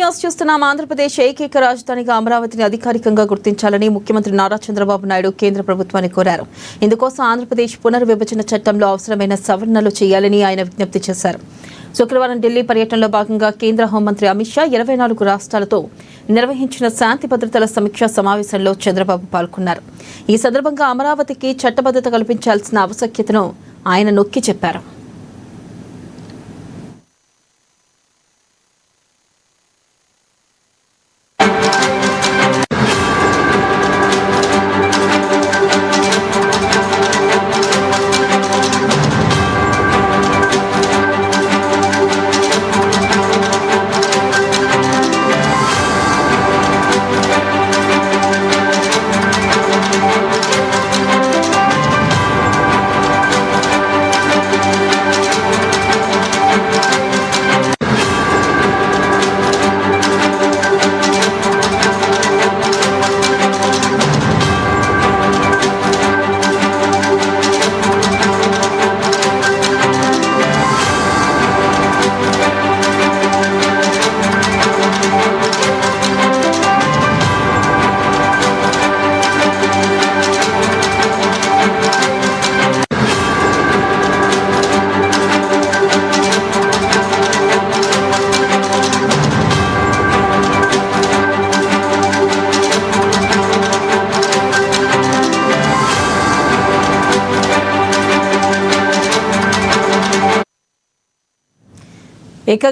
News చూస్తున్నాం. ఆంధ్రప్రదేశ్ ఏకైక రాజధానిగా అమరావతిని అధికారికంగా గుర్తించాలని ముఖ్యమంత్రి నారా చంద్రబాబు నాయుడు కేంద్ర ప్రభుత్వాన్ని కోరారు. ఇందుకోసం ఆంధ్రప్రదేశ్ పునర్విభజన చట్టంలో అవసరమైన సవరణలు చేయాలని ఆయన విజ్ఞప్తి చేశారు. శుక్రవారం ఢిల్లీ పర్యటనలో భాగంగా కేంద్ర హోంమంత్రి అమిత్ షా 24 రాష్ట్రాలతో నిర్వహించిన శాంతి భద్రతల సమీక్షా సమావేశంలో చంద్రబాబు పాల్గొన్నారు. ఈ సందర్భంగా అమరావతికి చట్టబద్ధత కల్పించాల్సిన ఆవశ్యకతను ఆయన నొక్కి చెప్పారు.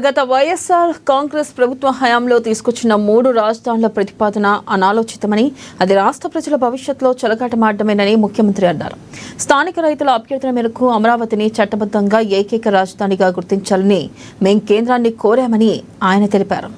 గత వైఎస్ఆర్ కాంగ్రెస్ ప్రభుత్వ హయాంలో తీసుకొచ్చిన 3 రాజధానుల ప్రతిపాదన అనాలోచితమని, అది రాష్ట్ర ప్రజల భవిష్యత్తులో చెలగాటమాడమేనని ముఖ్యమంత్రి అన్నారు. స్థానిక రైతుల అభ్యర్థన మేరకు అమరావతిని చట్టబద్ధంగా ఏకైక రాజధానిగా గుర్తించాలని మేం కేంద్రాన్ని కోరామని ఆయన తెలిపారు.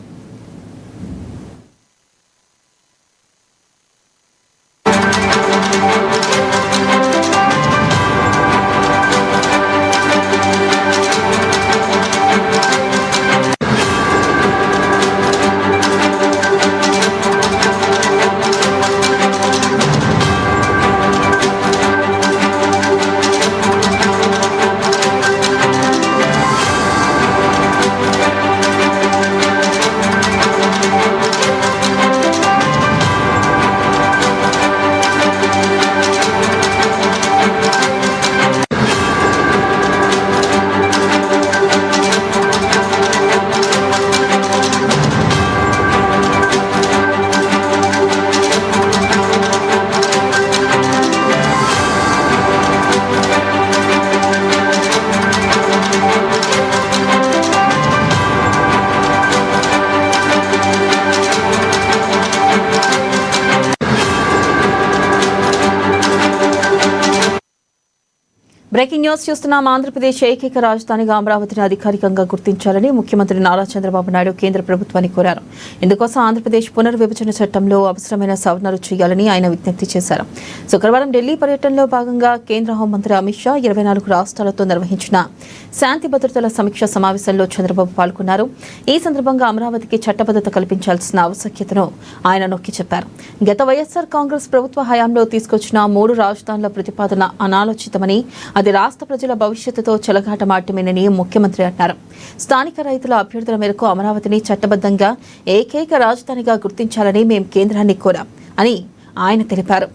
బ్రేకింగ్ న్యూస్ చూస్తున్నాం. ఆంధ్రప్రదేశ్ ఏకైక రాజధానిగా అమరావతిని అధికారికంగా గుర్తించాలని ముఖ్యమంత్రి నారా చంద్రబాబు నాయుడు కేంద్ర ప్రభుత్వాన్ని కోరారు. ఇందుకోసం ఆంధ్రప్రదేశ్ పునర్విభజన చట్టంలో అవసరమైన సవరణలు చేయాలని ఆయన విజ్ఞప్తి చేశారు. శుక్రవారం ఢిల్లీ పర్యటనలో భాగంగా కేంద్ర హోంమంత్రి అమిత్ షా 24 రాష్ట్రాలతో నిర్వహించిన శాంతి భద్రతల సమీక్షా సమావేశంలో చంద్రబాబు పాల్గొన్నారు. ఈ సందర్భంగా అమరావతికి చట్టబద్ధత కల్పించాల్సిన ఆవశ్యకతను ఆయన నొక్కి చెప్పారు. గత వైఎస్ఆర్ కాంగ్రెస్ ప్రభుత్వ హయాంలో తీసుకొచ్చిన 3 రాజధానుల ప్రతిపాదన అనాలోచితమని, అది రాష్ట్ర ప్రజల భవిష్యత్తుతో చెలగాటమాడమేనని ముఖ్యమంత్రి అన్నారు. స్థానిక రైతుల అభ్యర్థుల మేరకు అమరావతిని చట్టబద్ధంగా ఏకైక రాజధానిగా గుర్తించాలని మేం కేంద్రాన్ని కోరాం అని ఆయన తెలిపారు.